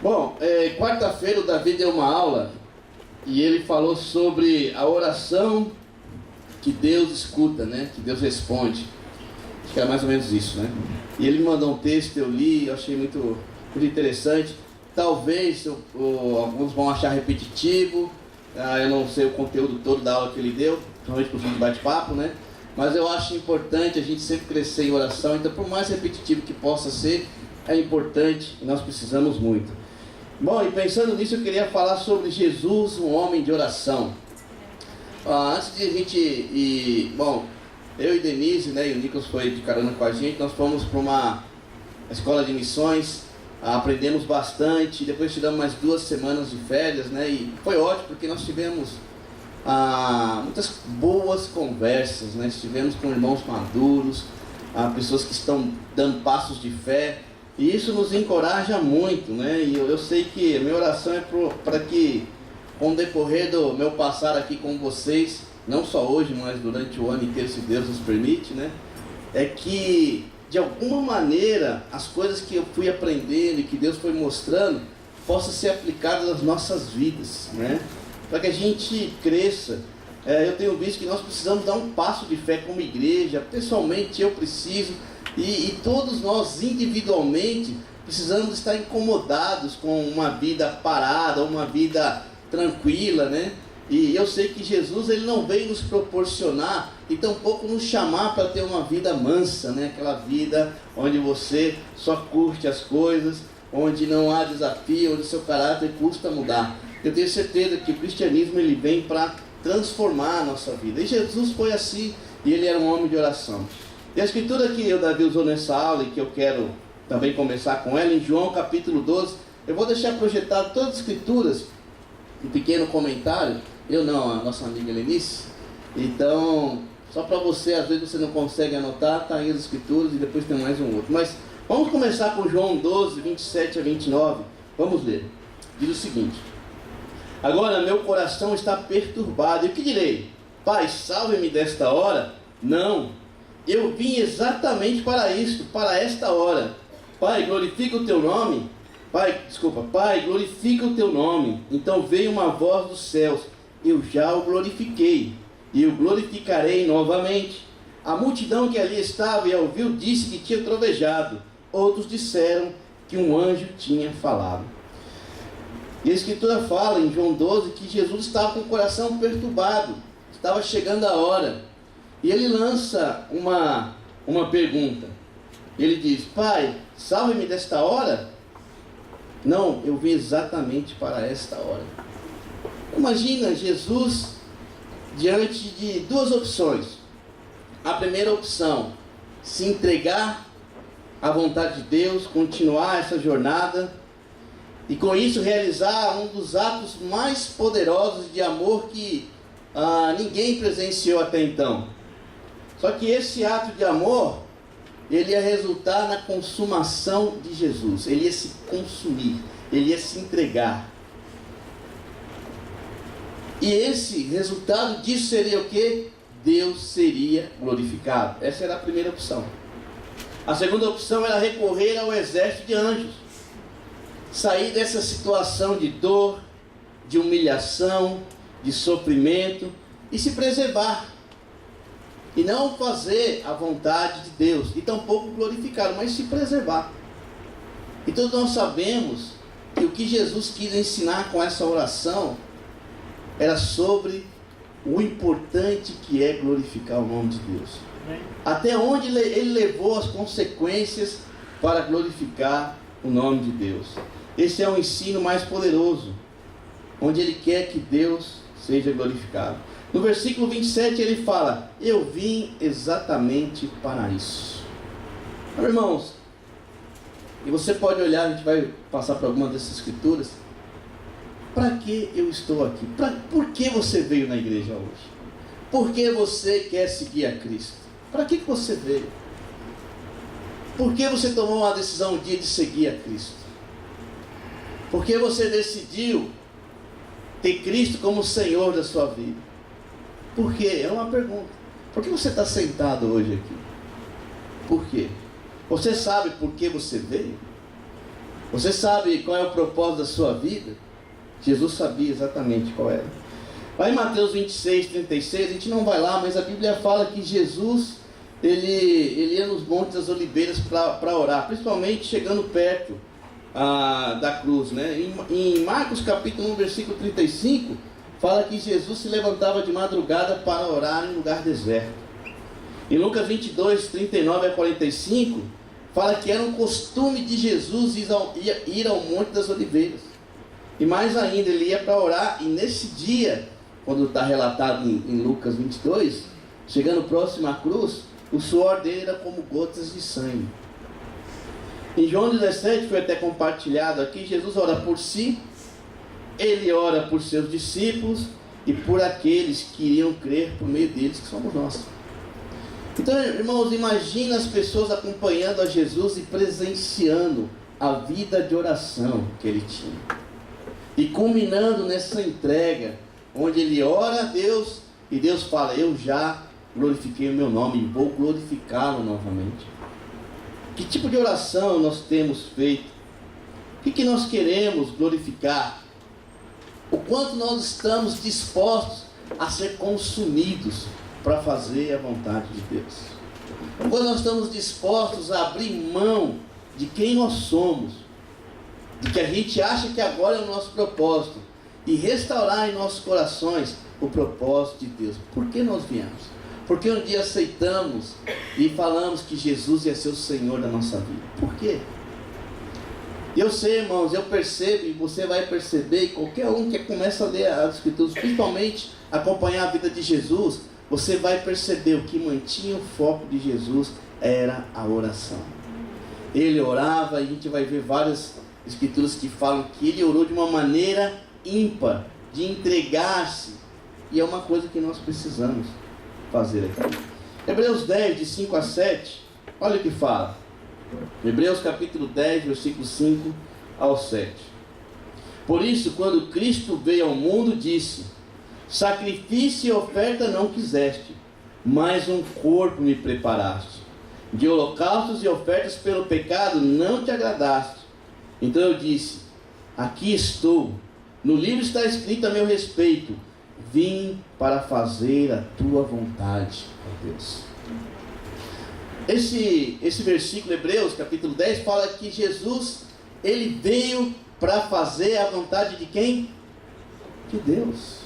Bom, quarta-feira o Davi deu uma aula e ele falou sobre a oração que Deus escuta, né? Que Deus responde. Acho que era mais ou menos isso, né? E ele me mandou um texto, eu li, eu achei muito interessante. Talvez alguns vão achar repetitivo, eu não sei o conteúdo todo da aula que ele deu, principalmente para o fim de bate-papo, né? Mas eu acho importante a gente sempre crescer em oração, então por mais repetitivo que possa ser, é importante e nós precisamos muito. Bom, e pensando nisso, eu queria falar sobre Jesus, um homem de oração. Antes de a gente ir, bom, eu e Denise, né, e o Nicolas foi de carona com a gente, nós fomos para uma escola de missões, aprendemos bastante, depois tiramos mais 2 semanas de férias, né, e foi ótimo porque nós tivemos muitas boas conversas, né, estivemos com irmãos maduros, pessoas que estão dando passos de fé, e isso nos encoraja muito, né, e eu sei que a minha oração é para que, com o decorrer do meu passar aqui com vocês, não só hoje, mas durante o ano inteiro, se Deus nos permite, né, é que, de alguma maneira, as coisas que eu fui aprendendo e que Deus foi mostrando, possam ser aplicadas nas nossas vidas, né, para que a gente cresça. Eu tenho visto que nós precisamos dar um passo de fé como igreja, pessoalmente eu preciso, e todos nós individualmente precisamos estar incomodados com uma vida parada, uma vida tranquila, né? E eu sei que Jesus, ele não veio nos proporcionar e tampouco nos chamar para ter uma vida mansa, né? Aquela vida onde você só curte as coisas, onde não há desafio, onde seu caráter custa mudar. Eu tenho certeza que o cristianismo, ele vem para transformar a nossa vida. E Jesus foi assim, e ele era um homem de oração. E a escritura que o Davi usou nessa aula, e que eu quero também começar com ela, em João capítulo 12, eu vou deixar projetado todas as escrituras, um pequeno comentário, eu não, a nossa amiga Lenice. Então, só para você, às vezes você não consegue anotar, está aí as escrituras e depois tem mais um outro. Mas vamos começar com João 12, 27 a 29, vamos ler. Diz o seguinte: agora meu coração está perturbado, e o que direi? Pai, salve-me desta hora? Não, eu vim exatamente para isto, para esta hora. Pai, glorifica o teu nome. Pai, glorifica o teu nome. Então veio uma voz dos céus: eu já o glorifiquei, e o glorificarei novamente. A multidão que ali estava e a ouviu disse que tinha trovejado. Outros disseram que um anjo tinha falado. E a escritura fala em João 12 que Jesus estava com o coração perturbado, estava chegando a hora. E ele lança uma pergunta. Ele diz: Pai, salve-me desta hora? Não, eu vim exatamente para esta hora. Imagina Jesus diante de 2 opções. A primeira opção, se entregar à vontade de Deus, continuar essa jornada e com isso realizar um dos atos mais poderosos de amor que ninguém presenciou até então. Só que esse ato de amor, ele ia resultar na consumação de Jesus. Ele ia se consumir, ele ia se entregar. E esse resultado disso seria o quê? Deus seria glorificado. Essa era a primeira opção. A segunda opção era recorrer ao exército de anjos. Sair dessa situação de dor, de humilhação, de sofrimento e se preservar. E não fazer a vontade de Deus, e tampouco glorificá-lo, mas se preservar. Então nós sabemos que o que Jesus quis ensinar com essa oração era sobre o importante que é glorificar o nome de Deus. Até onde ele levou as consequências para glorificar o nome de Deus. Esse é um ensino mais poderoso, onde ele quer que Deus seja glorificado. No versículo 27 ele fala: eu vim exatamente para isso. Então, irmãos, e você pode olhar, a gente vai passar por alguma dessas escrituras. Para que eu estou aqui? Por que você veio na igreja hoje? Por que você quer seguir a Cristo? Para que você veio? Por que você tomou uma decisão um dia de seguir a Cristo? Por que você decidiu ter Cristo como Senhor da sua vida? Por quê? É uma pergunta. Por que você está sentado hoje aqui? Por quê? Você sabe por que você veio? Você sabe qual é o propósito da sua vida? Jesus sabia exatamente qual era. Lá em Mateus 26, 36, a gente não vai lá, mas a Bíblia fala que Jesus, ele ia nos Montes das Oliveiras para orar, principalmente chegando perto da cruz, né? Em Marcos capítulo 1, versículo 35, fala que Jesus se levantava de madrugada para orar em lugar deserto. Em Lucas 22, 39 a 45, fala que era um costume de Jesus ir ao Monte das Oliveiras. E mais ainda, ele ia para orar, e nesse dia, quando está relatado em Lucas 22, chegando próximo à cruz, o suor dele era como gotas de sangue. Em João 17, foi até compartilhado aqui, Jesus ora por si, ele ora por seus discípulos e por aqueles que iriam crer por meio deles, que somos nós. Então, irmãos, imagina as pessoas acompanhando a Jesus e presenciando a vida de oração que ele tinha. E culminando nessa entrega, onde ele ora a Deus e Deus fala: eu já glorifiquei o meu nome e vou glorificá-lo novamente. Que tipo de oração nós temos feito? O que nós queremos glorificar? O quanto nós estamos dispostos a ser consumidos para fazer a vontade de Deus? O quanto nós estamos dispostos a abrir mão de quem nós somos, de que a gente acha que agora é o nosso propósito, e restaurar em nossos corações o propósito de Deus. Por que nós viemos? Porque um dia aceitamos e falamos que Jesus ia ser o Senhor da nossa vida. Por quê? Eu sei, irmãos, eu percebo, e você vai perceber, e qualquer um que começa a ler as Escrituras, principalmente acompanhar a vida de Jesus, você vai perceber o que mantinha o foco de Jesus era a oração. Ele orava, e a gente vai ver várias Escrituras que falam que ele orou de uma maneira ímpar, de entregar-se, e é uma coisa que nós precisamos fazer aqui. Hebreus 10, de 5 a 7, olha o que fala. Hebreus capítulo 10, versículo 5 ao 7. Por isso, quando Cristo veio ao mundo, disse: sacrifício e oferta não quiseste, mas um corpo me preparaste. De holocaustos e ofertas pelo pecado não te agradaste. Então eu disse: aqui estou, no livro está escrito a meu respeito: vim para fazer a tua vontade, ó Deus. Esse versículo, Hebreus capítulo 10, fala que Jesus, ele veio para fazer a vontade de quem? De Deus.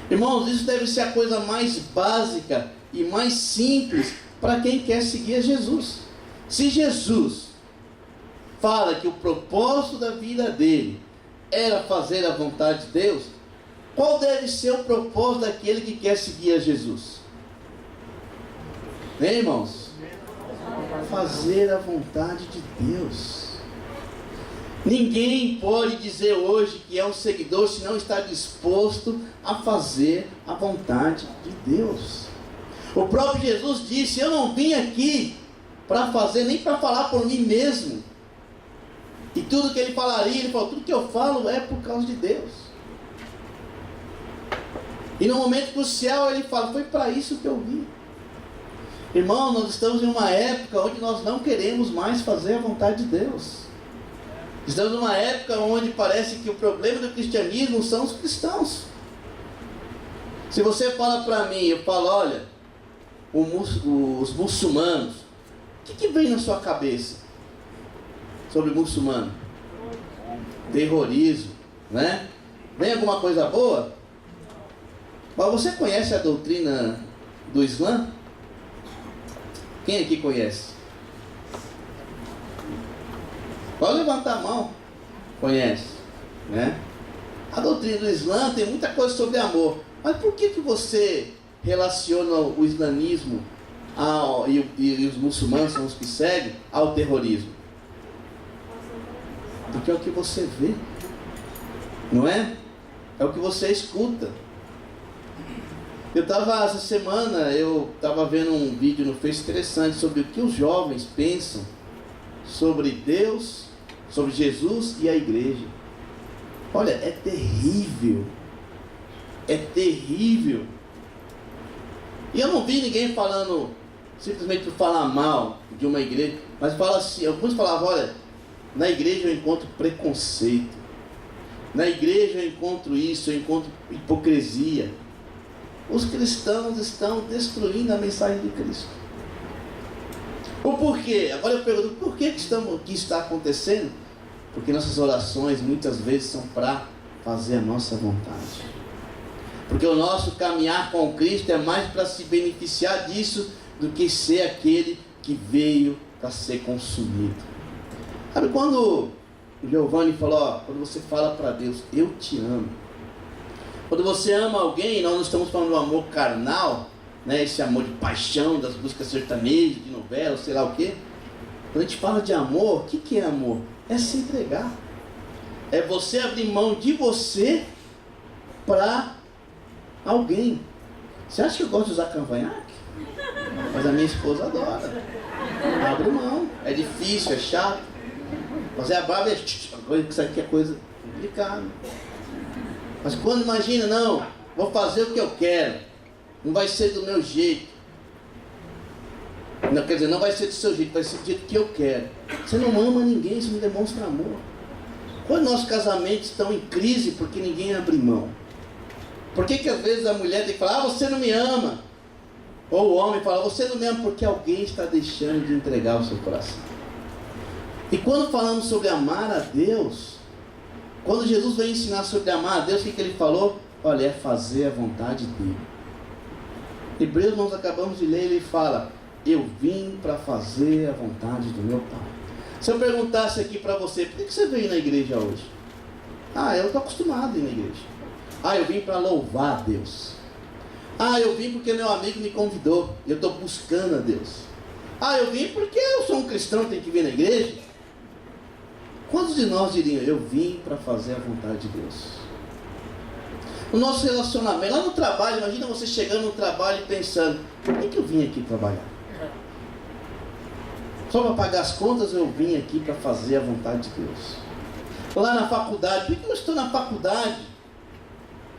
Irmãos, isso deve ser a coisa mais básica e mais simples para quem quer seguir a Jesus. Se Jesus fala que o propósito da vida dele era fazer a vontade de Deus, qual deve ser o propósito daquele que quer seguir a Jesus? Né, irmãos? Fazer a vontade de Deus. Ninguém pode dizer hoje que é um seguidor se não está disposto a fazer a vontade de Deus. O próprio Jesus disse: eu não vim aqui para fazer, nem para falar por mim mesmo. E tudo que ele falaria, ele falou: tudo que eu falo é por causa de Deus. E no momento crucial ele fala: foi para isso que eu vim. Irmão, nós estamos em uma época onde nós não queremos mais fazer a vontade de Deus. Estamos numa época onde parece que o problema do cristianismo são os cristãos. Se você fala para mim, eu falo: olha, os muçulmanos, o que vem na sua cabeça sobre muçulmano? Terrorismo, né? Vem alguma coisa boa? Mas você conhece a doutrina do Islã? Quem aqui conhece? Pode levantar a mão. Conhece, né? A doutrina do Islã tem muita coisa sobre amor. Mas por que você relaciona o islamismo e os muçulmanos são os que seguem ao terrorismo? Porque é o que você vê, não é? É o que você escuta. Essa semana eu estava vendo um vídeo no Facebook interessante sobre o que os jovens pensam sobre Deus, sobre Jesus e a igreja. Olha, é terrível. É terrível. E eu não vi ninguém falando simplesmente por falar mal de uma igreja, mas fala assim, alguns falavam: olha, Na igreja eu encontro preconceito. Na igreja eu encontro isso, eu encontro hipocrisia. Os cristãos estão destruindo a mensagem de Cristo. O porquê? Agora eu pergunto, por que que está acontecendo? Porque nossas orações muitas vezes são para fazer a nossa vontade. Porque o nosso caminhar com Cristo é mais para se beneficiar disso do que ser aquele que veio para ser consumido. Sabe quando o Giovanni falou, ó, quando você fala para Deus, eu te amo. Quando você ama alguém, nós não estamos falando do amor carnal, né, esse amor de paixão, das músicas sertanejas, de novela, sei lá o quê. Quando a gente fala de amor, o que é amor? É se entregar. É você abrir mão de você para alguém. Você acha que eu gosto de usar cavanhaque? Mas a minha esposa adora. Abre mão. É difícil, é chato. Fazer a barba isso aqui é coisa complicada. Mas quando imagina, não, vou fazer o que eu quero. Não vai ser do meu jeito. Não, quer dizer, não vai ser do seu jeito, vai ser do jeito que eu quero. Você não ama ninguém, você não demonstra amor. Quando nossos casamentos estão em crise porque ninguém abre mão? Por que às vezes a mulher tem que falar, você não me ama? Ou o homem fala, você não me ama porque alguém está deixando de entregar o seu coração. E quando falamos sobre amar a Deus, quando Jesus veio ensinar sobre amar a Deus, o que ele falou? Olha, é fazer a vontade dele. Hebreus, nós acabamos de ler, ele fala, eu vim para fazer a vontade do meu Pai. Se eu perguntasse aqui para você, por que você veio na igreja hoje? Ah, eu estou acostumado a ir na igreja. Ah, eu vim para louvar a Deus. Ah, eu vim porque meu amigo me convidou, eu estou buscando a Deus. Ah, eu vim porque eu sou um cristão, tenho que vir na igreja. Quantos de nós diriam, eu vim para fazer a vontade de Deus? O nosso relacionamento, lá no trabalho, imagina você chegando no trabalho e pensando, por que eu vim aqui trabalhar? Só para pagar as contas eu vim aqui para fazer a vontade de Deus. Lá na faculdade, por que eu estou na faculdade?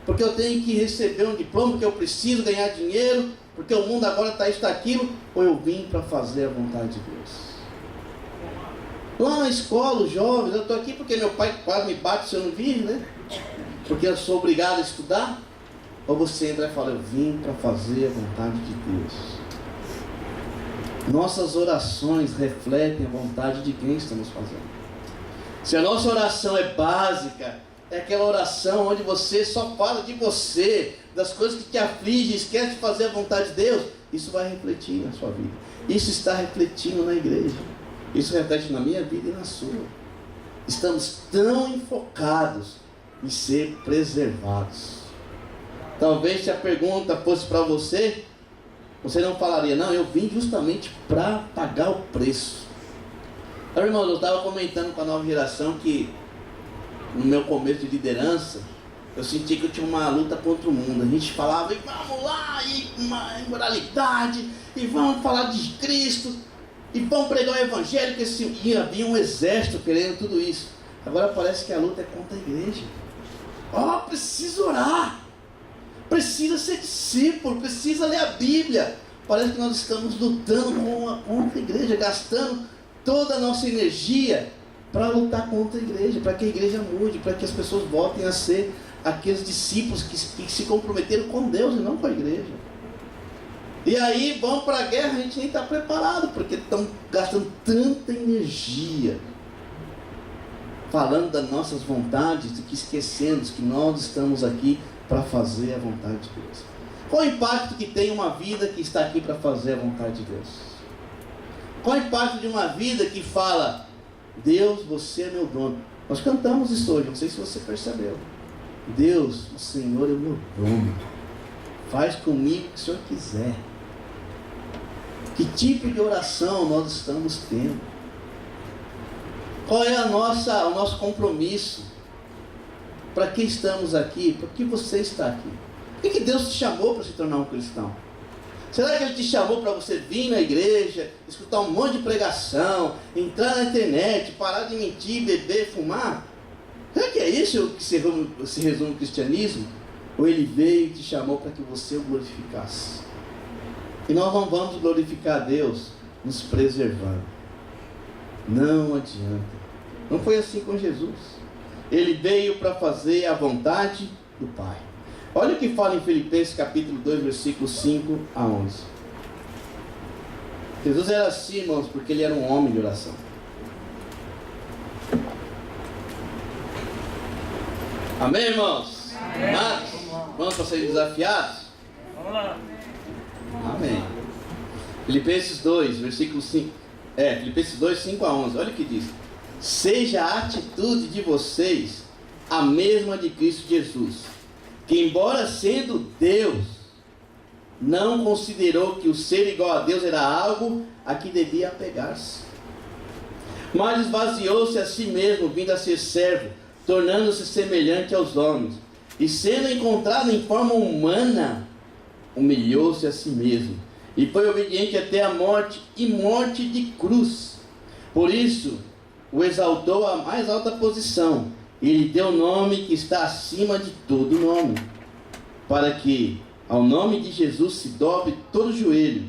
Porque eu tenho que receber um diploma, porque eu preciso ganhar dinheiro, porque o mundo agora está isso, está aquilo, ou eu vim para fazer a vontade de Deus? Lá na escola, os jovens, eu estou aqui porque meu pai quase me bate se eu não vir, né? Porque eu sou obrigado a estudar. Ou você entra e fala, eu vim para fazer a vontade de Deus. Nossas orações refletem a vontade de quem estamos fazendo. Se a nossa oração é básica, é aquela oração onde você só fala de você, das coisas que te afligem, esquece de fazer a vontade de Deus, isso vai refletir na sua vida. Isso está refletindo na igreja. Isso reflete na minha vida e na sua. Estamos tão enfocados em ser preservados. Talvez se a pergunta fosse para você, você não falaria, não, eu vim justamente para pagar o preço. Então, irmãos, eu estava comentando com a nova geração que no meu começo de liderança, eu senti que eu tinha uma luta contra o mundo. A gente falava, e vamos lá, e uma imoralidade, e vamos falar de Cristo, e vamos pregar o Evangelho, que havia um exército querendo tudo isso. Agora parece que a luta é contra a igreja. Precisa orar, precisa ser discípulo, precisa ler a Bíblia. Parece que nós estamos lutando contra a igreja, gastando toda a nossa energia para lutar contra a igreja, para que a igreja mude, para que as pessoas voltem a ser aqueles discípulos que se comprometeram com Deus e não com a igreja. E aí vão para a guerra, a gente nem está preparado, porque estão gastando tanta energia falando das nossas vontades, e que esquecemos que nós estamos aqui para fazer a vontade de Deus. Qual o impacto que tem uma vida que está aqui para fazer a vontade de Deus? Qual o impacto de uma vida que fala, Deus, você é meu dono? Nós cantamos isso hoje, não sei se você percebeu. Deus, o Senhor é o meu dono. Faz comigo o que o Senhor quiser. Que tipo de oração nós estamos tendo? Qual é o nosso compromisso? Para que estamos aqui? Para que você está aqui? Por que Deus te chamou para se tornar um cristão? Será que Ele te chamou para você vir na igreja, escutar um monte de pregação, entrar na internet, parar de mentir, beber, fumar? Será que é isso que se resume o cristianismo? Ou Ele veio e te chamou para que você o glorificasse? E nós não vamos glorificar a Deus nos preservando. Não adianta. Não foi assim com Jesus. Ele veio para fazer a vontade do Pai. Olha o que fala em Filipenses capítulo 2, versículos 5 a 11. Jesus era assim, irmãos, porque ele era um homem de oração. Amém, irmãos? Amém. Vamos para serem desafiados? Vamos lá. Amém. Filipenses 2, versículo 5. Filipenses 2, 5 a 11. Olha o que diz. Seja a atitude de vocês a mesma de Cristo Jesus, que embora sendo Deus, não considerou que o ser igual a Deus era algo a que devia apegar-se, mas esvaziou-se a si mesmo, vindo a ser servo, tornando-se semelhante aos homens, e sendo encontrado em forma humana, humilhou-se a si mesmo, e foi obediente até a morte, e morte de cruz. Por isso o exaltou à mais alta posição, e lhe deu o nome que está acima de todo nome, para que ao nome de Jesus se dobre todo o joelho,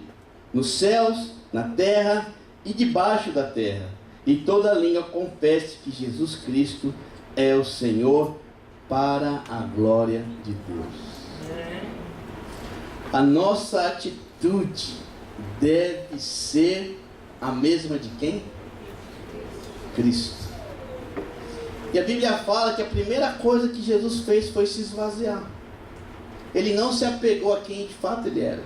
nos céus, na terra e debaixo da terra, e toda língua confesse que Jesus Cristo é o Senhor, para a glória de Deus. A nossa atitude deve ser a mesma de quem? Cristo. E a Bíblia fala que a primeira coisa que Jesus fez foi se esvaziar. Ele não se apegou a quem de fato ele era.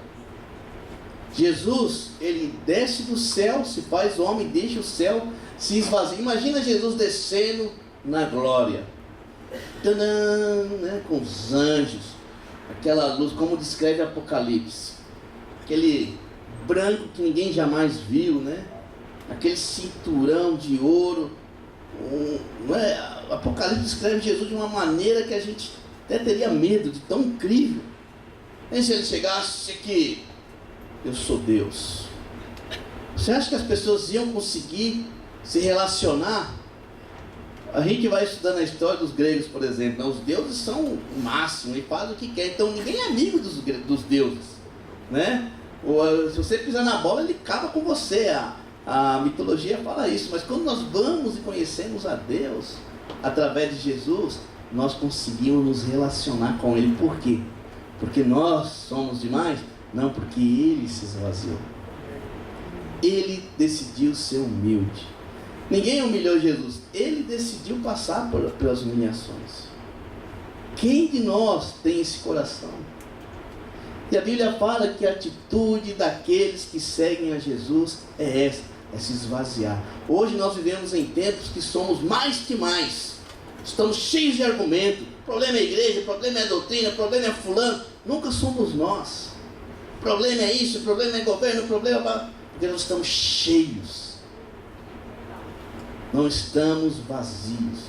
Jesus, ele desce do céu, se faz homem, deixa o céu, se esvazia. Imagina Jesus descendo na glória, né, com os anjos, aquela luz, como descreve Apocalipse, aquele branco que ninguém jamais viu, né? Aquele cinturão de ouro. Apocalipse descreve Jesus de uma maneira que a gente até teria medo, de tão incrível. E se ele chegasse aqui, eu sou Deus, você acha que as pessoas iam conseguir se relacionar? A gente vai estudando a história dos gregos, por exemplo, né? Os deuses são o máximo e fazem o que quer, então ninguém é amigo dos deuses, né? Se você pisar na bola, ele acaba com você. A mitologia fala isso, mas quando nós vamos e conhecemos a Deus através de Jesus, nós conseguimos nos relacionar com Ele. Por quê? Porque nós somos demais? Não, porque Ele se esvaziou. Ele decidiu ser humilde. Ninguém humilhou Jesus, Ele decidiu passar pelas humilhações. Quem de nós tem esse coração? E a Bíblia fala que a atitude daqueles que seguem a Jesus é essa, é se esvaziar. Hoje nós vivemos em tempos que somos mais que mais. Estamos cheios de argumento. O problema é a igreja, o problema é a doutrina, o problema é fulano. Nunca somos nós. O problema é isso, o problema é governo, o problema é... Porque nós estamos cheios. Não estamos vazios.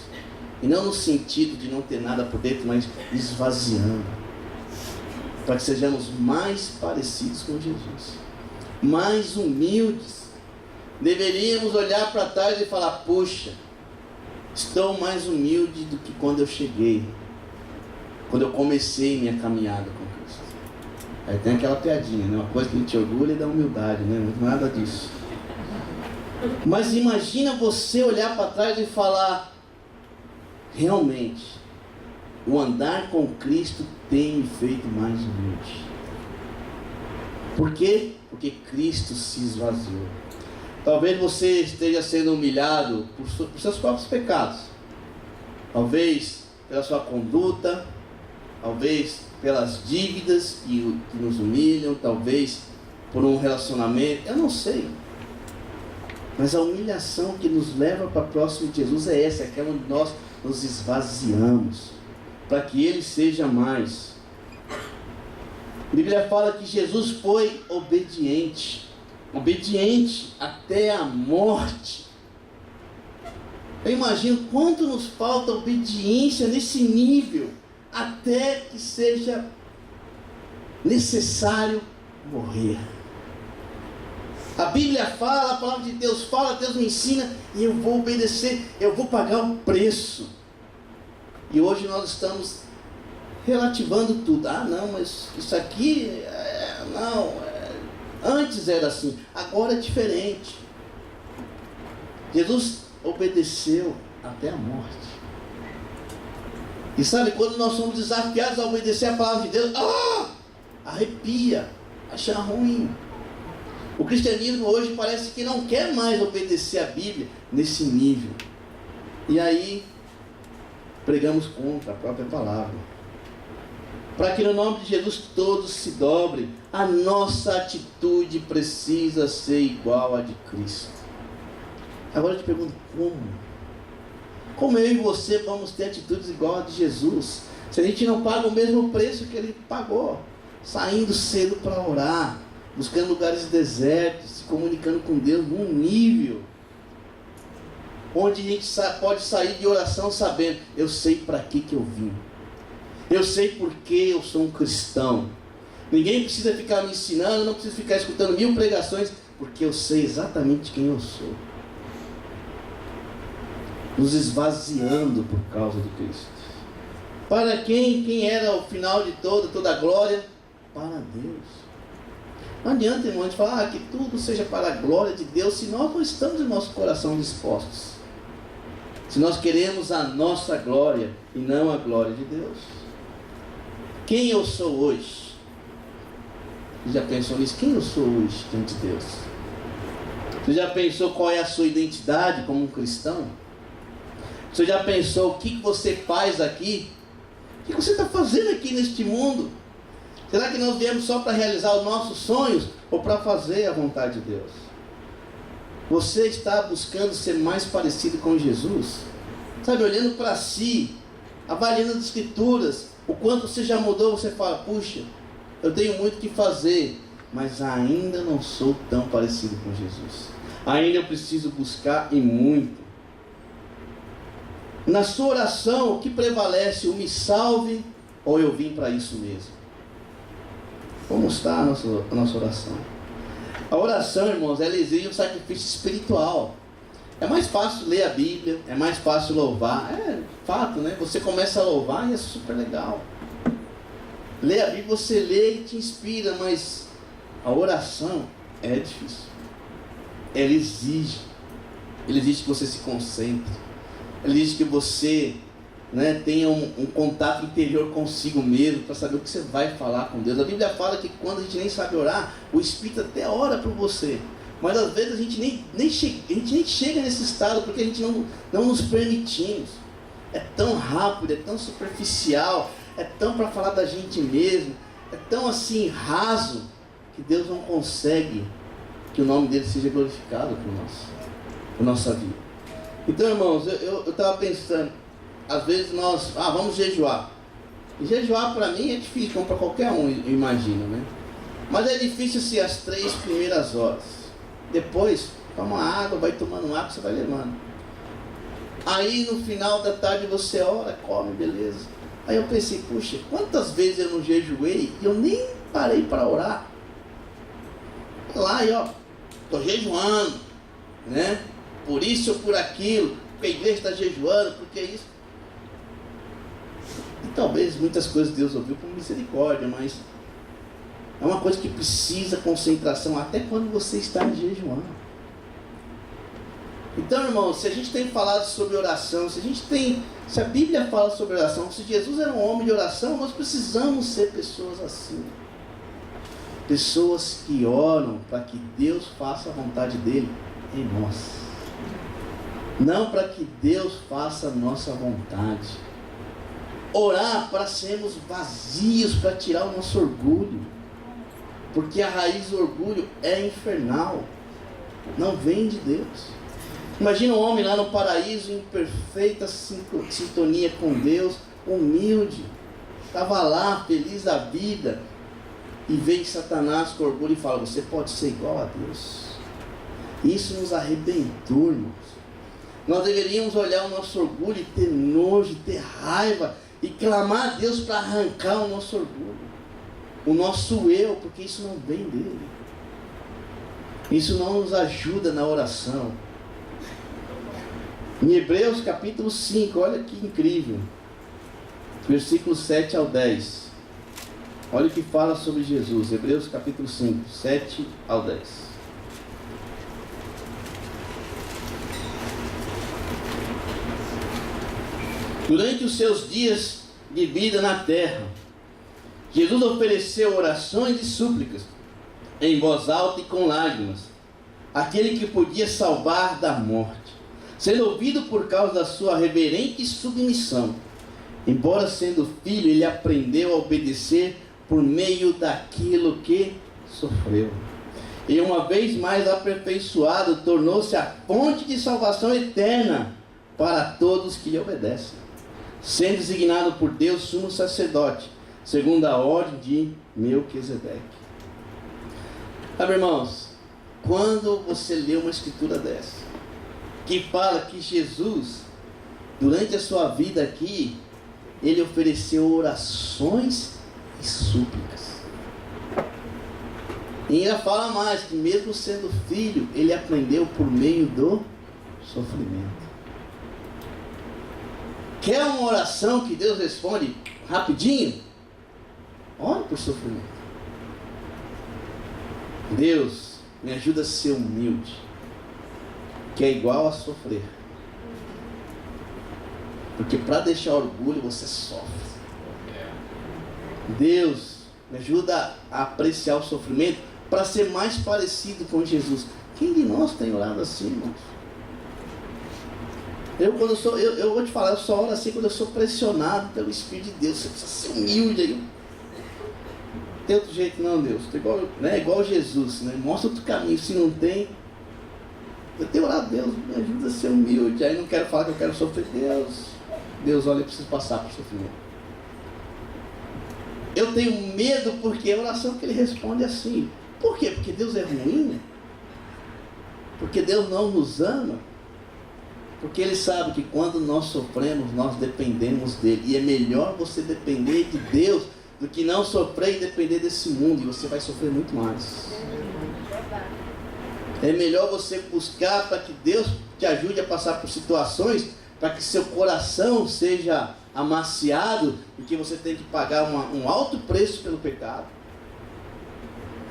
E não no sentido de não ter nada por dentro, mas esvaziando. Para que sejamos mais parecidos com Jesus. Mais humildes. Deveríamos olhar para trás e falar, poxa, estou mais humilde do que quando eu cheguei, quando eu comecei minha caminhada com Cristo. Aí tem aquela piadinha, né? Uma coisa que a gente orgulha é da humildade, né? Nada disso. Mas imagina você olhar para trás e falar, realmente, o andar com Cristo tem me feito mais humilde. Por quê? Porque Cristo se esvaziou. Talvez você esteja sendo humilhado por seus próprios pecados. Talvez pela sua conduta. Talvez pelas dívidas que nos humilham. Talvez por um relacionamento. Eu não sei. Mas a humilhação que nos leva para próximo de Jesus é essa. É aquela onde nós nos esvaziamos. Para que Ele seja mais. A Bíblia fala que Jesus foi obediente. Obediente até a morte. Eu imagino quanto nos falta obediência nesse nível, até que seja necessário morrer. A Bíblia fala, a palavra de Deus fala, Deus me ensina, e eu vou obedecer, eu vou pagar o preço. E hoje nós estamos relativando tudo. Ah não, mas isso aqui, antes era assim, agora é diferente. Jesus obedeceu, até a morte. E sabe, quando nós somos desafiados a obedecer a palavra de Deus, arrepia, acha ruim. O cristianismo hoje parece que não quer mais obedecer a Bíblia nesse nível. E aí, pregamos contra a própria palavra. Para que no nome de Jesus todos se dobrem, a nossa atitude precisa ser igual à de Cristo. Agora eu te pergunto, como? Como eu e você vamos ter atitudes igual a de Jesus, se a gente não paga o mesmo preço que Ele pagou? Saindo cedo para orar, buscando lugares desertos, se comunicando com Deus num nível onde a gente pode sair de oração sabendo, eu sei para que eu vim. Eu sei porque eu sou um cristão. Ninguém precisa ficar me ensinando, não precisa ficar escutando 1000 pregações, porque eu sei exatamente quem eu sou. Nos esvaziando por causa de Cristo. Para quem era o final de toda a glória? Para Deus. Não adianta, irmão, a gente falar que tudo seja para a glória de Deus, se nós não estamos em nosso coração dispostos. Se nós queremos a nossa glória e não a glória de Deus. Quem eu sou hoje? Você já pensou nisso? Quem eu sou hoje diante de Deus? Você já pensou qual é a sua identidade como um cristão? Você já pensou o que você faz aqui? O que você está fazendo aqui neste mundo? Será que nós viemos só para realizar os nossos sonhos ou para fazer a vontade de Deus? Você está buscando ser mais parecido com Jesus? Sabe, olhando para si, avaliando as Escrituras, o quanto você já mudou, você fala, puxa, eu tenho muito o que fazer, mas ainda não sou tão parecido com Jesus. Ainda eu preciso buscar e muito. Na sua oração, o que prevalece? O me salve ou eu vim para isso mesmo? Como está a nossa oração? A oração, irmãos, ela exige um sacrifício espiritual. É mais fácil ler a Bíblia, é mais fácil louvar. É fato, né? Você começa a louvar e é super legal. Ler a Bíblia, você lê e te inspira, mas a oração é difícil. Ela exige que você se concentre. Ela exige que você, tenha um contato interior consigo mesmo, para saber o que você vai falar com Deus. A Bíblia fala que quando a gente nem sabe orar, o Espírito até ora por você. Mas às vezes a gente nem chega nesse estado, porque a gente não nos permitimos. É tão rápido, é tão superficial, é tão para falar da gente mesmo, é tão assim raso, que Deus não consegue que o nome dele seja glorificado por nossa vida. Então, irmãos, eu estava pensando, às vezes nós, vamos jejuar. E jejuar para mim é difícil, como para qualquer um, eu imagino, né? Mas é difícil se as 3 primeiras horas. Depois, toma água, vai tomando água, você vai levando. Aí no final da tarde você ora, come, beleza. Aí eu pensei, puxa, quantas vezes eu não jejuei e eu nem parei para orar. Lá e estou jejuando, né? Por isso ou por aquilo, porque a igreja está jejuando, porque isso. E talvez muitas coisas Deus ouviu por misericórdia, mas é uma coisa que precisa concentração até quando você está jejuando. Então, irmãos, se a gente tem falado sobre oração, se a Bíblia fala sobre oração, se Jesus era um homem de oração, nós precisamos ser pessoas assim. Pessoas que oram para que Deus faça a vontade dele em nós. Não para que Deus faça a nossa vontade. Orar para sermos vazios, para tirar o nosso orgulho. Porque a raiz do orgulho é infernal. Não vem de Deus. Imagina um homem lá no paraíso em perfeita sintonia com Deus, humilde. Estava lá, feliz da vida. E vem Satanás com orgulho e fala, você pode ser igual a Deus. Isso nos arrebentou, irmãos. Nós deveríamos olhar o nosso orgulho e ter nojo, ter raiva e clamar a Deus para arrancar o nosso orgulho, o nosso eu, porque isso não vem dele. Isso não nos ajuda na oração. Em Hebreus capítulo 5, olha que incrível, versículos 7 ao 10. Olha o que fala sobre Jesus. Hebreus capítulo 5, 7 ao 10. Durante os seus dias de vida na terra, Jesus ofereceu orações e súplicas, em voz alta e com lágrimas, aquele que podia salvar da morte, sendo ouvido por causa da sua reverente submissão. Embora sendo filho, ele aprendeu a obedecer por meio daquilo que sofreu. E uma vez mais aperfeiçoado, tornou-se a fonte de salvação eterna para todos que lhe obedecem, sendo designado por Deus sumo sacerdote, segundo a ordem de Melquisedeque. Sabe, irmãos, quando você lê uma escritura dessa, que fala que Jesus, durante a sua vida aqui, ele ofereceu orações e súplicas. E ainda fala mais, que mesmo sendo filho, ele aprendeu por meio do sofrimento. Quer uma oração que Deus responde rapidinho? Ore por sofrimento. Deus, me ajuda a ser humilde, que é igual a sofrer. Porque para deixar orgulho você sofre. Deus, me ajuda a apreciar o sofrimento para ser mais parecido com Jesus. Quem de nós tem orado assim, irmãos? Eu vou te falar, eu só oro assim quando eu sou pressionado pelo Espírito de Deus. Você precisa ser humilde aí. Não tem outro jeito não, Deus. Igual Jesus, né? Mostra outro caminho. Se não tem, eu tenho orado, Deus, me ajuda a ser humilde. Aí não quero falar que eu quero sofrer. Deus, olha, eu preciso passar por sofrimento. Eu tenho medo porque a oração que ele responde é assim. Por quê? Porque Deus é ruim? Porque Deus não nos ama? Porque ele sabe que quando nós sofremos, nós dependemos dele. E é melhor você depender de Deus do que não sofrer e depender desse mundo. E você vai sofrer muito mais. É melhor você buscar para que Deus te ajude a passar por situações, para que seu coração seja amaciado e que você tem que pagar um alto preço pelo pecado.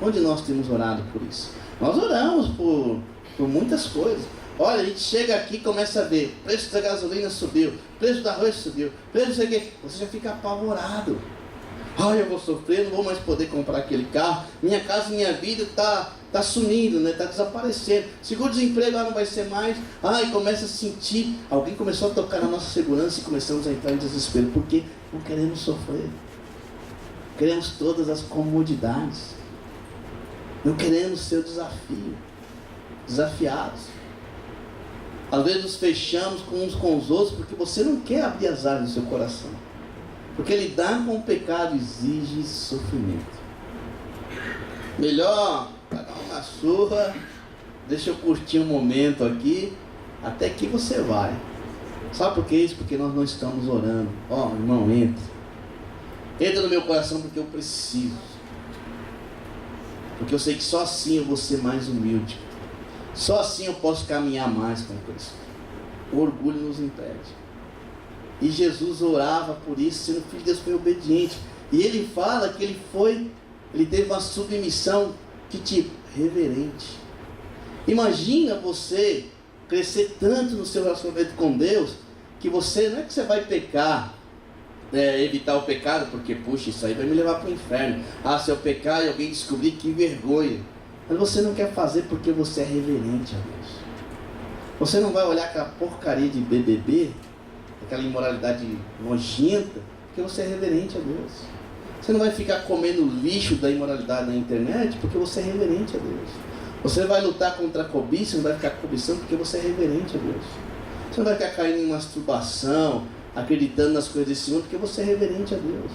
Onde nós temos orado por isso? Nós oramos por muitas coisas. Olha, a gente chega aqui e começa a ver, o preço da gasolina subiu, o preço do arroz subiu, o preço não sei o quê. Você já fica apavorado. Olha, eu vou sofrer, não vou mais poder comprar aquele carro, minha casa, minha vida está sumindo, né? Está desaparecendo. Seguro-desemprego não vai ser mais. E começa a sentir, alguém começou a tocar na nossa segurança e começamos a entrar em desespero, porque não queremos sofrer. Queremos todas as comodidades. Não queremos ser o desafio, desafiados. Às vezes nos fechamos uns com os outros porque você não quer abrir as áreas do seu coração. Porque lidar com o pecado exige sofrimento. Melhor pagar uma surra, deixa eu curtir um momento aqui, até que você vai. Sabe por que isso? Porque nós não estamos orando. Irmão, entra. Entra no meu coração porque eu preciso. Porque eu sei que só assim eu vou ser mais humilde. Só assim eu posso caminhar mais com Cristo. O orgulho nos impede. E Jesus orava por isso, sendo filho de Deus, foi obediente. E ele fala que ele teve uma submissão, que tipo? Reverente. Imagina você crescer tanto no seu relacionamento com Deus, que você, não é que você vai pecar, evitar o pecado, porque puxa, isso aí vai me levar para o inferno. Se eu pecar e alguém descobrir, que vergonha. Mas você não quer fazer porque você é reverente a Deus. Você não vai olhar aquela porcaria de BBB, aquela imoralidade nojenta, porque você é reverente a Deus. Você não vai ficar comendo lixo da imoralidade na internet porque você é reverente a Deus. Você vai lutar contra a cobiça, não vai ficar cobiçando porque você é reverente a Deus. Você não vai ficar caindo em masturbação, acreditando nas coisas desse mundo porque você é reverente a Deus.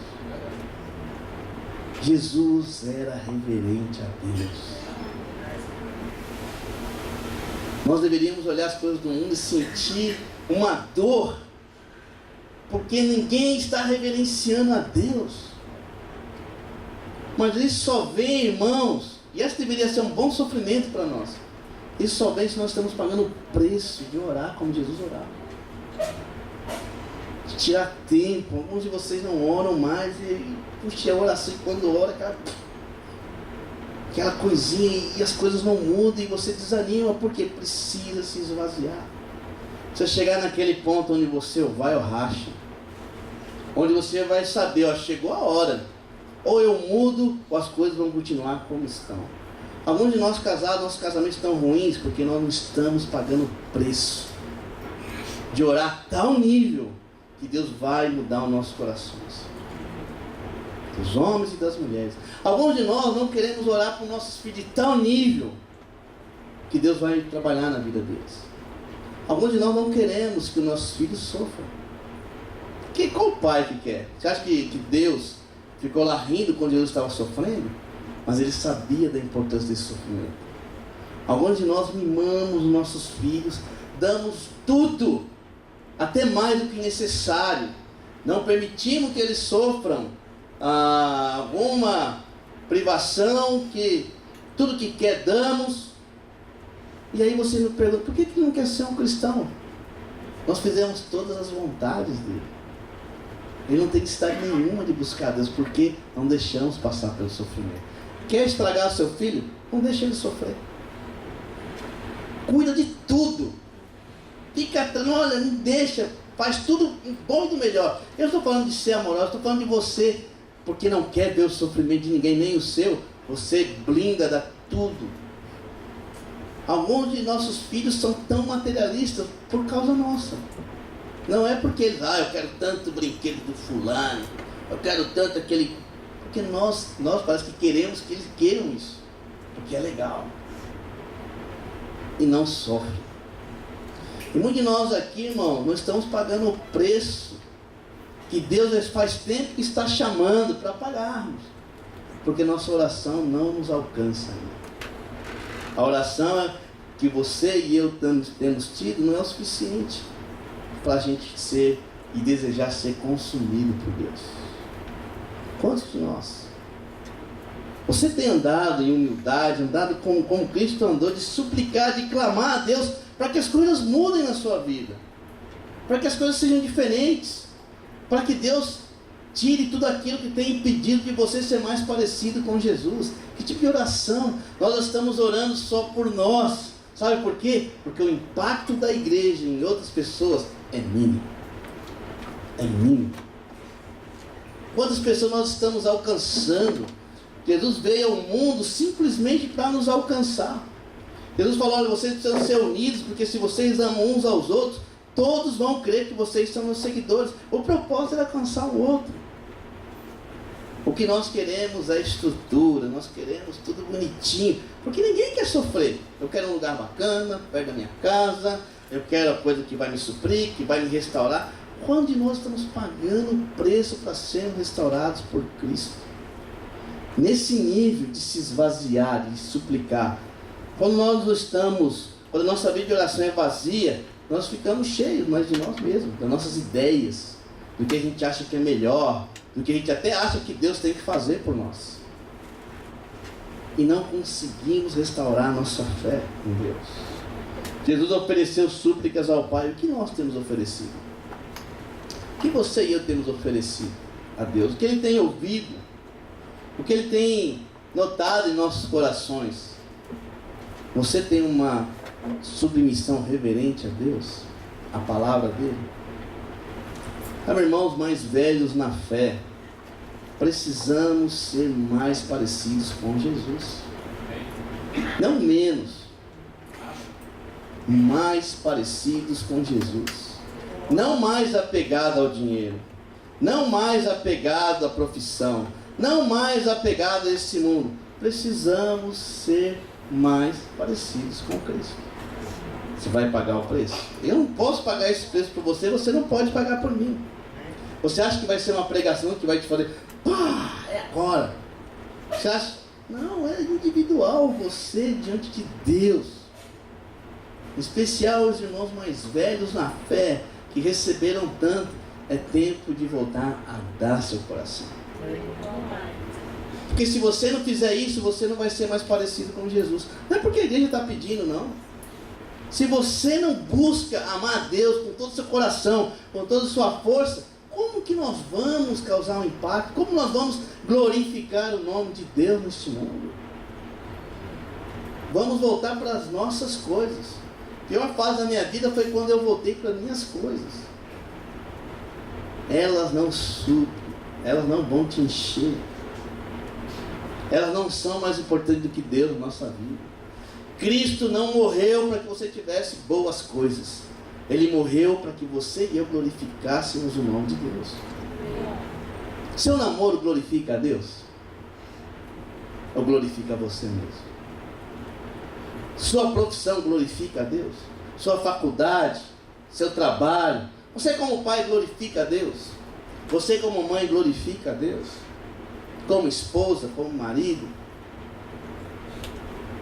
Jesus era reverente a Deus. Nós deveríamos olhar as coisas do mundo e sentir uma dor, porque ninguém está reverenciando a Deus. Mas isso só vem, irmãos, e esse deveria ser um bom sofrimento para nós. Isso só vem se nós estamos pagando o preço de orar como Jesus orava. De tirar tempo. Alguns de vocês não oram mais e puxa, a oração, quando ora, aquela coisinha e as coisas não mudam e você desanima porque precisa se esvaziar. Você chegar naquele ponto onde você ou vai ou racha. onde você vai saber, ó, chegou a hora, ou eu mudo, ou as coisas vão continuar como estão. Alguns de nós casados, nossos casamentos estão ruins, porque nós não estamos pagando o preço de orar a tal nível, que Deus vai mudar os nossos corações, dos homens e das mulheres. Alguns de nós não queremos orar para os nossos filhos de tal nível, que Deus vai trabalhar na vida deles. Alguns de nós não queremos que os nossos filhos sofram. Qual pai que quer? Você acha que Deus ficou lá rindo quando Jesus estava sofrendo? Mas Ele sabia da importância desse sofrimento. Alguns de nós mimamos os nossos filhos, damos tudo, até mais do que necessário. Não permitimos que eles sofram alguma privação, que tudo que quer damos. E aí você me pergunta, por que não quer ser um cristão? Nós fizemos todas as vontades dele. Ele não tem necessidade nenhuma de buscar Deus, porque não deixamos passar pelo sofrimento. Quer estragar o seu filho? Não deixa ele sofrer. Cuida de tudo. Fica, olha, não deixa, faz tudo bom e do melhor. Eu estou falando de ser amoroso, estou falando de você, porque não quer ver o sofrimento de ninguém, nem o seu. Você blinda, dá tudo. Alguns de nossos filhos são tão materialistas por causa nossa. Não é porque eles, eu quero tanto brinquedo do fulano, eu quero tanto aquele... Porque nós parece que queremos que eles queiram isso, porque é legal. E não sofrem. E muitos de nós aqui, irmão, não estamos pagando o preço que Deus faz tempo que está chamando para pagarmos. Porque nossa oração não nos alcança ainda. A oração que você e eu temos tido não é o suficiente para a gente ser e desejar ser consumido por Deus. Quantos de nós? Você tem andado em humildade, andado como Cristo andou, de suplicar, de clamar a Deus para que as coisas mudem na sua vida, para que as coisas sejam diferentes, para que Deus tire tudo aquilo que tem impedido de você ser mais parecido com Jesus. Que tipo de oração? Nós estamos orando só por nós. Sabe por quê? Porque o impacto da igreja em outras pessoas é mínimo. É mínimo. Quantas pessoas nós estamos alcançando? Jesus veio ao mundo simplesmente para nos alcançar. Jesus falou, olha, vocês precisam ser unidos, porque se vocês amam uns aos outros, todos vão crer que vocês são meus seguidores. O propósito é alcançar o outro. O que nós queremos é estrutura, nós queremos tudo bonitinho, porque ninguém quer sofrer. Eu quero um lugar bacana, perto da minha casa, eu quero a coisa que vai me suprir, que vai me restaurar. Quando de nós estamos pagando o preço para sermos restaurados por Cristo? Nesse nível de se esvaziar, de suplicar. Quando a nossa vida de oração é vazia, nós ficamos cheios de nós mesmos, das nossas ideias, do que a gente acha que é melhor, do que a gente até acha que Deus tem que fazer por nós. E não conseguimos restaurar nossa fé em Deus. Jesus ofereceu súplicas ao Pai. O que nós temos oferecido? O que você e eu temos oferecido a Deus? O que Ele tem ouvido? O que Ele tem notado em nossos corações? Você tem uma submissão reverente a Deus? A palavra dEle? Irmãos mais velhos na fé, precisamos ser mais parecidos com Jesus. Não menos. Mais parecidos com Jesus. Não mais apegado ao dinheiro. Não mais apegado à profissão. Não mais apegado a esse mundo. Precisamos ser mais parecidos com Cristo. Você vai pagar o preço? Eu não posso pagar esse preço por você, você não pode pagar por mim. Você acha que vai ser uma pregação que vai te fazer, é agora? Você acha? Não, é individual, você diante de Deus. Em especial os irmãos mais velhos na fé, que receberam tanto. É tempo de voltar a dar seu coração. Porque se você não fizer isso, você não vai ser mais parecido com Jesus. Não é porque a igreja está pedindo, não. Se você não busca amar a Deus com todo o seu coração, com toda a sua força, como que nós vamos causar um impacto? Como nós vamos glorificar o nome de Deus neste mundo? Vamos voltar para as nossas coisas. A pior fase da minha vida foi quando eu voltei para as minhas coisas. elas não supram, elas não vão te encher. Elas não são mais importantes do que Deus na nossa vida. Cristo não morreu para que você tivesse boas coisas. Ele morreu para que você e eu glorificássemos o nome de Deus. Seu namoro glorifica a Deus? Ou glorifica você mesmo? Sua profissão glorifica a Deus? Sua faculdade, seu trabalho, você como pai glorifica a Deus? Você como mãe glorifica a Deus? Como esposa, como marido?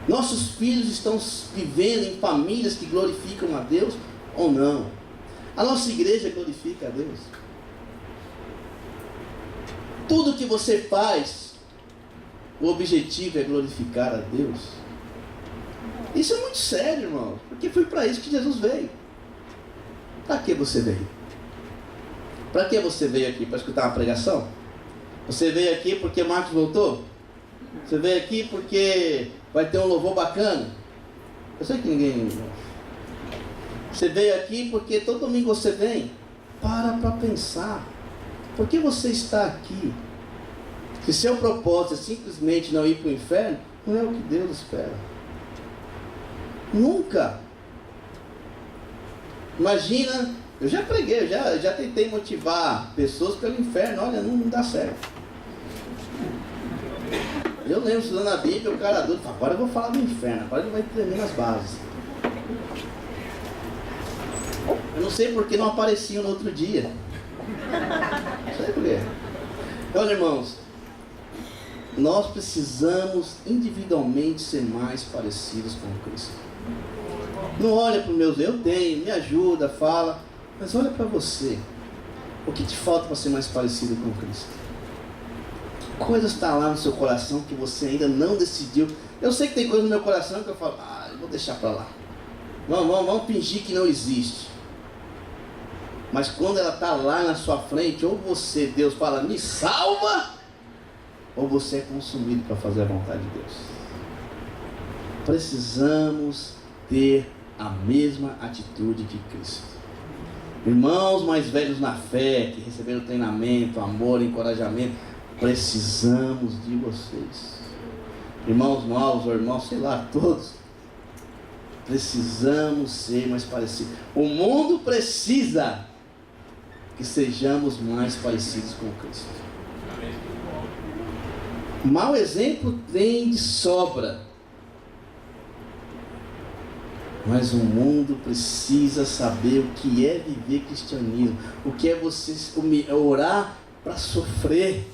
Nossos filhos estão vivendo em famílias que glorificam a Deus ou não? A nossa igreja glorifica a Deus? Tudo que você faz, o objetivo é glorificar a Deus? Isso é muito sério, irmão, porque foi para isso que Jesus veio. Para que você veio? Para que você veio aqui? Para escutar uma pregação? Você veio aqui porque Marcos voltou? Você veio aqui porque vai ter um louvor bacana? Eu sei que ninguém... Você veio aqui porque todo domingo você vem? Para pensar. Por que você está aqui? Se seu propósito é simplesmente não ir para o inferno, não é o que Deus espera. Nunca. Imagina, eu já preguei, já tentei motivar pessoas pelo inferno. Olha, não dá certo. Eu lembro, estudando a Bíblia, o cara adulto fala, agora eu vou falar do inferno, agora ele vai tremer nas bases. Eu não sei porque não apareciam no outro dia. Não sei por quê. Olha, irmãos, nós precisamos individualmente ser mais parecidos com Cristo. Não olha para os meus, eu tenho, me ajuda, fala, mas olha para você. O que te falta para ser mais parecido com Cristo? Coisas estão lá no seu coração que você ainda não decidiu. Eu sei que tem coisa no meu coração que eu falo, eu vou deixar para lá. Vamos fingir que não existe. Mas quando ela está lá na sua frente, ou você, Deus fala, me salva, ou você é consumido para fazer a vontade de Deus. Precisamos ter a mesma atitude que Cristo. Irmãos mais velhos na fé, que receberam treinamento, amor, encorajamento, precisamos de vocês. Irmãos novos, ou irmãos, sei lá, todos. Precisamos ser mais parecidos. O mundo precisa que sejamos mais parecidos com Cristo. Mau exemplo tem de sobra. Mas o mundo precisa saber o que é viver cristianismo. O que é você orar para sofrer.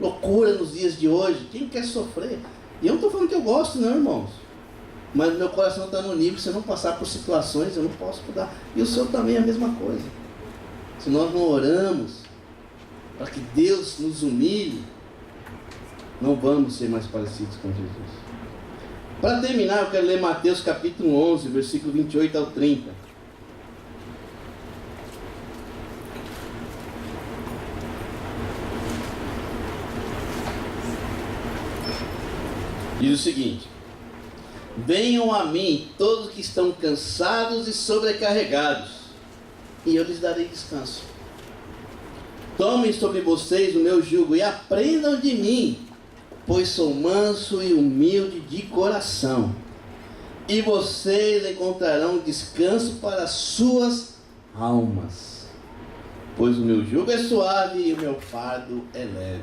Loucura nos dias de hoje. Quem quer sofrer? E eu não estou falando que eu gosto não, irmãos. Mas meu coração está no nível, se eu não passar por situações, eu não posso mudar. E o seu também é a mesma coisa. Se nós não oramos para que Deus nos humilhe, não vamos ser mais parecidos com Jesus. Para terminar, eu quero ler Mateus capítulo 11, versículo 28 ao 30. Diz o seguinte: venham a mim todos que estão cansados e sobrecarregados, e eu lhes darei descanso. Tomem sobre vocês o meu jugo e aprendam de mim, pois sou manso e humilde de coração, e vocês encontrarão descanso para as suas almas, pois o meu jugo é suave e o meu fardo é leve.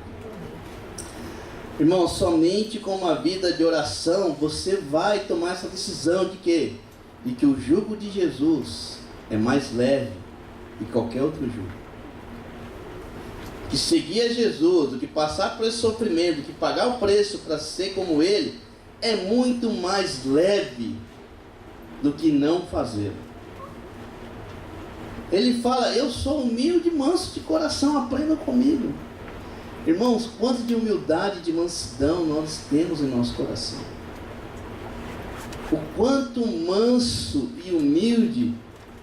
Irmão, somente com uma vida de oração você vai tomar essa decisão de quê? De que o jugo de Jesus é mais leve que qualquer outro jugo. Que seguir a Jesus, do que passar por esse sofrimento, do que pagar o preço para ser como Ele, é muito mais leve do que não fazê-lo. Ele fala, eu sou humilde e manso de coração, aprendam comigo. Irmãos, quanto de humildade e de mansidão nós temos em nosso coração. O quanto manso e humilde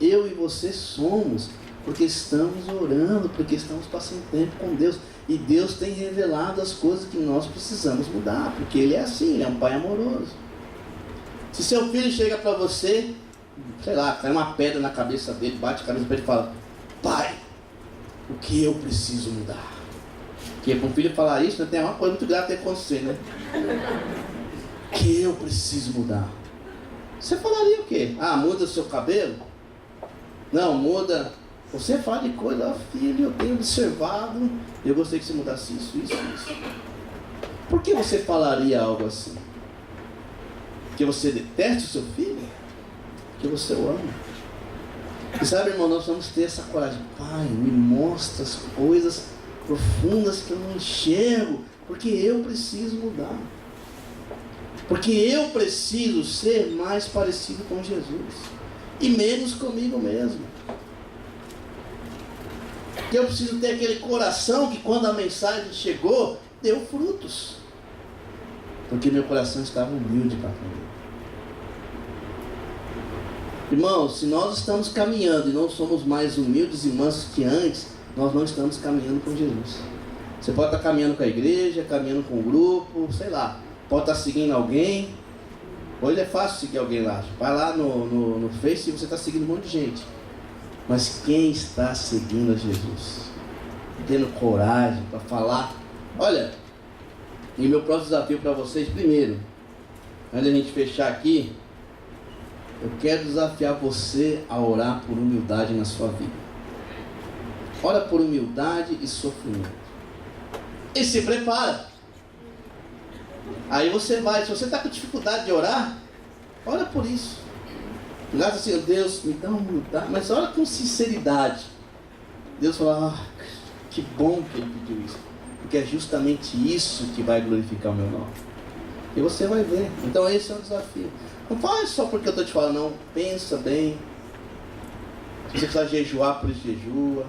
eu e você somos, porque estamos orando, porque estamos passando tempo com Deus. E Deus tem revelado as coisas que nós precisamos mudar, porque Ele é assim, Ele é um Pai amoroso. Se seu filho chega para você, sei lá, cai uma pedra na cabeça dele, bate a cabeça para ele e fala, pai, o que eu preciso mudar. Porque para um filho falar isso, né, tem uma coisa muito grave que tem que acontecer, né? O que eu preciso mudar. Você falaria o quê? Ah, muda o seu cabelo? Não, muda. Você fala de coisa, filho, eu tenho observado, eu gostaria que você mudasse isso. Por que você falaria algo assim? Porque você detesta o seu filho? Porque você o ama. E sabe, irmão, nós vamos ter essa coragem. Pai, me mostra as coisas profundas que eu não enxergo, porque eu preciso mudar. Porque eu preciso ser mais parecido com Jesus e menos comigo mesmo. Que eu preciso ter aquele coração que quando a mensagem chegou, deu frutos. Porque meu coração estava humilde para comer. Irmãos, se nós estamos caminhando e não somos mais humildes e mansos que antes, nós não estamos caminhando com Jesus. Você pode estar caminhando com a igreja, caminhando com o grupo, sei lá. Pode estar seguindo alguém. Hoje é fácil seguir alguém lá. Vai lá no Face e você está seguindo um monte de gente. Mas quem está seguindo a Jesus? Tendo coragem para falar. Olha, e meu próximo desafio para vocês, primeiro, antes da gente fechar aqui, eu quero desafiar você a orar por humildade na sua vida. Ora por humildade e sofrimento. E se prepara. Aí você vai, se você está com dificuldade de orar, ora por isso. Graças a Deus, Deus me dá humildade, mas ora com sinceridade. Deus fala, que bom que Ele pediu isso, porque é justamente isso que vai glorificar o meu nome. E você vai ver. Então esse é um desafio. Não faz só porque eu estou te falando, não. Pensa bem. Se você precisar jejuar, por isso jejua.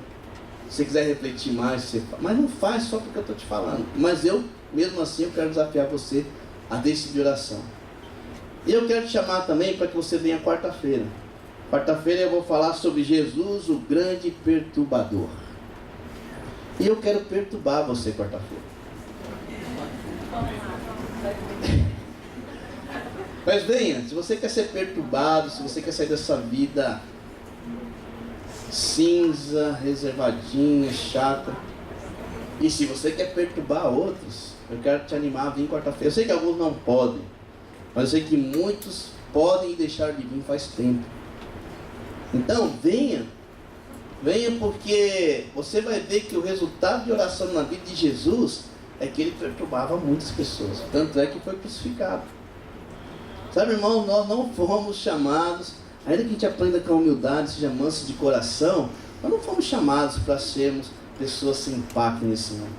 Se você quiser refletir mais, você faz. Mas não faz só porque eu estou te falando. Mas eu, mesmo assim, eu quero desafiar você a decidir oração. E eu quero te chamar também para que você venha quarta-feira. Quarta-feira eu vou falar sobre Jesus, o grande perturbador. E eu quero perturbar você quarta-feira. Mas venha, se você quer ser perturbado, se você quer sair dessa vida cinza, reservadinha, chata, e se você quer perturbar outros, eu quero te animar a vir quarta-feira. Eu sei que alguns não podem, mas eu sei que muitos podem deixar de vir faz tempo. Então venha porque você vai ver que o resultado de oração na vida de Jesus é que Ele perturbava muitas pessoas, tanto é que foi crucificado. Sabe, irmão, nós não fomos chamados, ainda que a gente aprenda com a humildade, seja manso de coração, nós não fomos chamados para sermos pessoas sem impacto nesse mundo,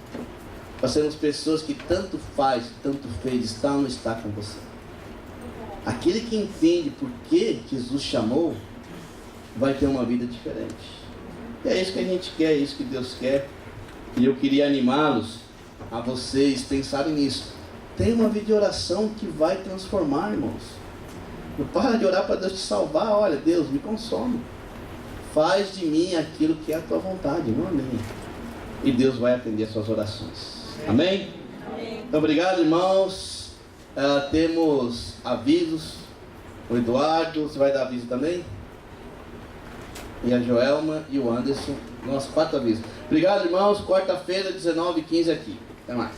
para sermos pessoas que tanto faz, tanto fez, está ou não está com você. Aquele que entende por que Jesus chamou, vai ter uma vida diferente. E é isso que a gente quer, é isso que Deus quer. E eu queria animá-los a vocês pensarem nisso. Tem uma vida de oração que vai transformar, irmãos. Não para de orar para Deus te salvar. Olha, Deus, me consome. Faz de mim aquilo que é a tua vontade, não a minha. E Deus vai atender as suas orações. Amém? Amém. Então, obrigado, irmãos. Temos avisos. O Eduardo, você vai dar aviso também? E a Joelma e o Anderson. Nossa, 4 avisos. Obrigado, irmãos. Quarta-feira, 19h15 aqui. Até mais.